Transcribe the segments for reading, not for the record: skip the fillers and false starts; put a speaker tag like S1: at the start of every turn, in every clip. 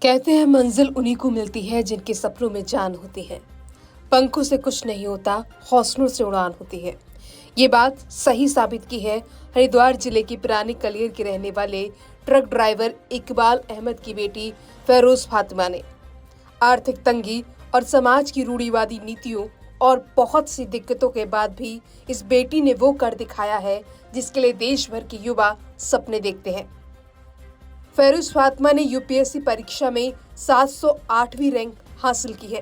S1: कहते हैं मंजिल उन्हीं को मिलती है जिनके सपनों में जान होती है। पंखों से कुछ नहीं होता, हौसलों से उड़ान होती है। ये बात सही साबित की है हरिद्वार जिले की पुरानी कलियर के रहने वाले ट्रक ड्राइवर इकबाल अहमद की बेटी फेरोज फातिमा ने। आर्थिक तंगी और समाज की रूढ़िवादी नीतियों और बहुत सी दिक्कतों के बाद भी इस बेटी ने वो कर दिखाया है जिसके लिए देश भर के युवा सपने देखते हैं। फेरोज फातिमा ने यूपीएससी परीक्षा में 708वीं रैंक हासिल की है।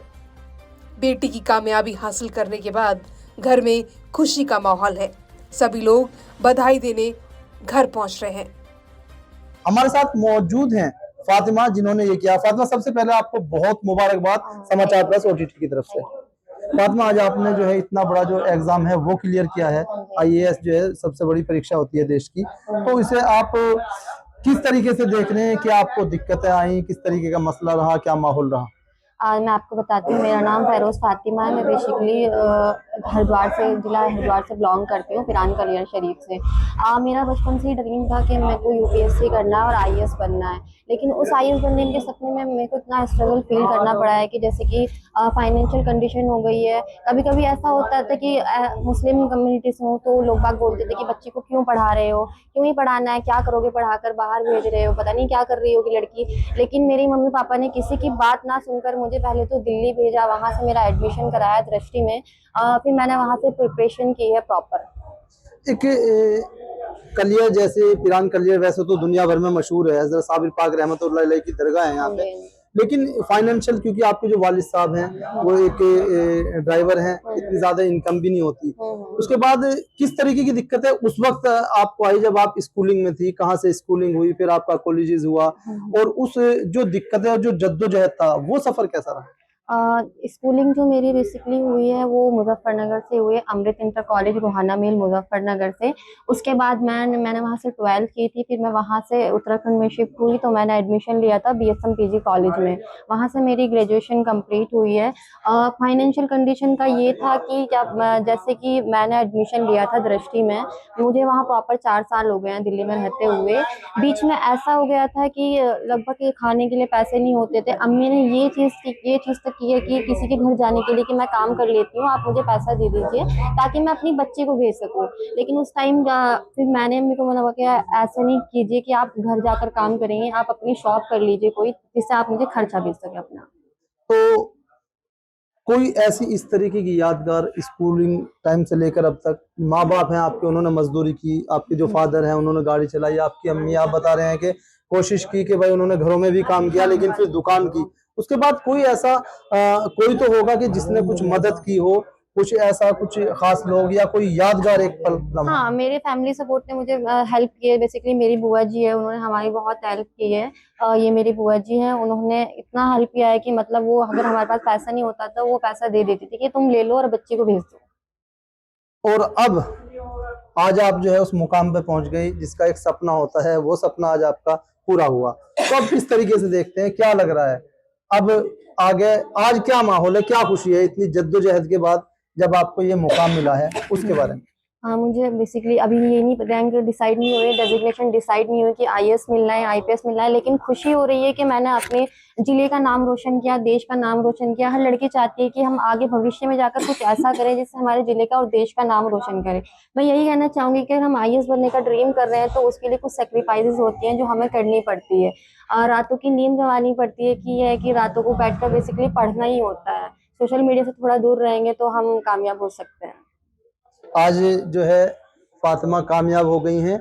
S1: बेटी की कामयाबी हासिल करने के बाद घर में खुशी का माहौल है। सभी लोग बधाई देने घर पहुंच रहे हैं।
S2: हमारे साथ मौजूद हैं फातिमा, जिन्होंने ये किया। फातिमा, सबसे पहले आपको बहुत मुबारकबाद समाचार प्लस ओटीटी की तरफ से। फातिमा, आज आपने जो है इतना बड़ा जो एग्जाम है वो क्लियर किया है। आईएएस जो है सबसे बड़ी परीक्षा होती है देश की, तो इसे आप किस तरीके से देख रहे हैं? कि आपको दिक्कतें आई, किस तरीके का मसला रहा, क्या माहौल रहा?
S3: आज मैं आपको बताती हूँ, मेरा नाम फेरोज फातिमा है। मैं बेसिकली जिला हरिद्वार से बिलोंग करती हूँ, पिरान कलियर शरीफ से। मेरा बचपन से ही ड्रीम था कि मेरे को यूपीएससी करना है और आईएएस बनना है। लेकिन उस आईएएस बनने के सपने में मेरे को इतना स्ट्रगल फील करना पड़ा है कि जैसे कि फाइनेंशियल कंडीशन हो गई है। कभी कभी ऐसा होता था कि मुस्लिम कम्युनिटी से हूँ तो लोग बाग बोलते थे कि बच्चे को क्यों पढ़ा रहे हो, क्यों ही पढ़ाना है, क्या करोगे पढ़ाकर, बाहर भेज रहे हो, पता नहीं क्या कर रही होगी लड़की। लेकिन मेरी मम्मी पापा ने किसी की बात ना सुनकर मुझे पहले तो दिल्ली भेजा, वहां से मेरा एडमिशन कराया दृष्टि में। फिर मैंने वहां से प्रिपरेशन की है प्रॉपर।
S2: एक कलियर जैसे पिरान कलियर वैसे तो दुनिया भर में मशहूर है, हज़रत साबिर पाक रहमतुल्लाह अलैह की दरगाह है यहाँ पे। लेकिन फाइनेंशियल, क्योंकि आपके जो वालिद साहब हैं वो एक ड्राइवर हैं, इतनी ज्यादा इनकम भी नहीं होती। उसके बाद किस तरीके की दिक्कत है उस वक्त आपको आई जब आप स्कूलिंग में थी? कहाँ से स्कूलिंग हुई, फिर आपका कॉलेजेस हुआ, और उस जो दिक्कत है और जो जद्दोजहद था वो सफर कैसा रहा?
S3: स्कूलिंग जो मेरी बेसिकली हुई है वो मुजफ्फरनगर से हुई है, अमृत इंटर कॉलेज रोहाना मिल मुजफ्फरनगर से। उसके बाद मैंने वहाँ से 12th की थी। फिर मैं वहाँ से उत्तराखंड में शिफ्ट हुई तो मैंने एडमिशन लिया था बीएसएम पीजी कॉलेज में। वहाँ से मेरी ग्रेजुएशन कंप्लीट हुई है। फाइनेंशियल कंडीशन का ये था कि जब जैसे कि मैंने एडमिशन लिया था दृष्टि में, मुझे वहाँ प्रॉपर 4 साल हो गए हैं दिल्ली में रहते हुए। बीच में ऐसा हो गया था कि लगभग खाने के लिए पैसे नहीं होते थे। अम्मी ने ये चीज़ तक की है कि किसी के घर जाने के लिए कि मैं काम कर लेती हूँ, आप मुझे पैसा दे दीजिए ताकि मैं अपनी बच्ची को भेज सकूँ। लेकिन उस टाइम फिर मैंने अम्मी को बोला कि ऐसा नहीं कीजिए कि आप घर जाकर काम करेंगे, आप अपनी शॉप कर लीजिए कोई, जिससे आप मुझे खर्चा भेज सके अपना।
S2: तो कोई ऐसी इस तरीके की यादगार स्कूलिंग टाइम से लेकर अब तक? माँ बाप हैं आपके, उन्होंने मजदूरी की, आपके जो फादर हैं उन्होंने गाड़ी चलाई, आपकी अम्मी आप बता रहे हैं कि कोशिश की कि भाई उन्होंने घरों में भी काम किया लेकिन फिर दुकान की। उसके बाद कोई ऐसा कोई तो होगा कि जिसने कुछ मदद की हो, कुछ ऐसा कुछ खास लोग या कोई यादगार एक पल लम्हा?
S3: हाँ, मेरे फैमिली सपोर्ट ने मुझे हेल्प की है। बेसिकली मेरी बुआ जी है, उन्होंने हमारी बहुत हेल्प की है। ये मेरी बुआ जी हैं, उन्होंने इतना हेल्प किया है कि मतलब वो अगर हमारे पास पैसा नहीं होता तो वो पैसा दे देती थी कि तुम ले लो और बच्ची को भेज दो।
S2: और अब आज आप जो है उस मुकाम पे पहुंच गई जिसका एक सपना होता है, वो सपना आज आपका पूरा हुआ। तो अब किस तरीके से देखते हैं, क्या लग रहा है अब आगे? आज क्या माहौल है, क्या खुशी है इतनी जद्दोजहद के बाद जब आपको ये मुकाम मिला है, उसके बारे में?
S3: हाँ, मुझे बेसिकली अभी ये नहीं रैंक डिसाइड नहीं हो रही, डेजिग्नेशन डिसाइड नहीं हुई कि आईएएस मिलना है, आईपीएस मिलना है। लेकिन खुशी हो रही है कि मैंने अपने जिले का नाम रोशन किया, देश का नाम रोशन किया। हर लड़की चाहती है कि हम आगे भविष्य में जाकर कुछ ऐसा करें जिससे हमारे जिले का और देश का नाम रोशन करें। मैं यही कहना चाहूंगी कि अगर हम आईएएस बनने का ड्रीम कर रहे हैं तो उसके लिए कुछ सेक्रीफाइसेस होती हैं जो हमें करनी पड़ती है। रातों की नींद गंवानी पड़ती है कि यह है कि रातों को बैठकर बेसिकली पढ़ना ही होता है। सोशल मीडिया से थोड़ा दूर रहेंगे तो हम कामयाब हो सकते हैं।
S2: आज जो है फातिमा कामयाब हो गई हैं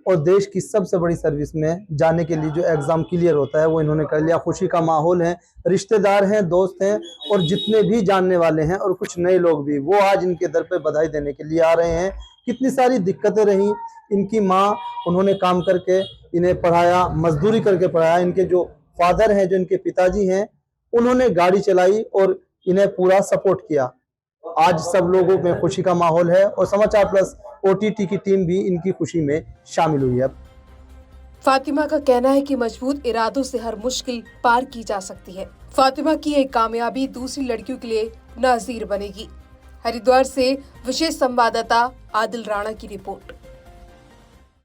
S2: और देश की सबसे बड़ी सर्विस में जाने के लिए जो एग्ज़ाम क्लियर होता है वो इन्होंने कर लिया। खुशी का माहौल है, रिश्तेदार हैं, दोस्त हैं और जितने भी जानने वाले हैं और कुछ नए लोग भी, वो आज इनके दर पे बधाई देने के लिए आ रहे हैं। कितनी सारी दिक्कतें रहीं, इनकी माँ, उन्होंने काम करके इन्हें पढ़ाया, मजदूरी करके पढ़ाया। इनके जो फादर हैं, जो इनके पिताजी हैं, उन्होंने गाड़ी चलाई और इन्हें पूरा सपोर्ट किया। आज सब लोगों में खुशी का माहौल है और समाचार प्लस ओटीटी की टीम भी इनकी खुशी में शामिल हुई है।
S1: फातिमा का कहना है कि मजबूत इरादों से हर मुश्किल पार की जा सकती है। फातिमा की एक कामयाबी दूसरी लड़कियों के लिए नज़ीर बनेगी। हरिद्वार से विशेष संवाददाता आदिल राणा की रिपोर्ट।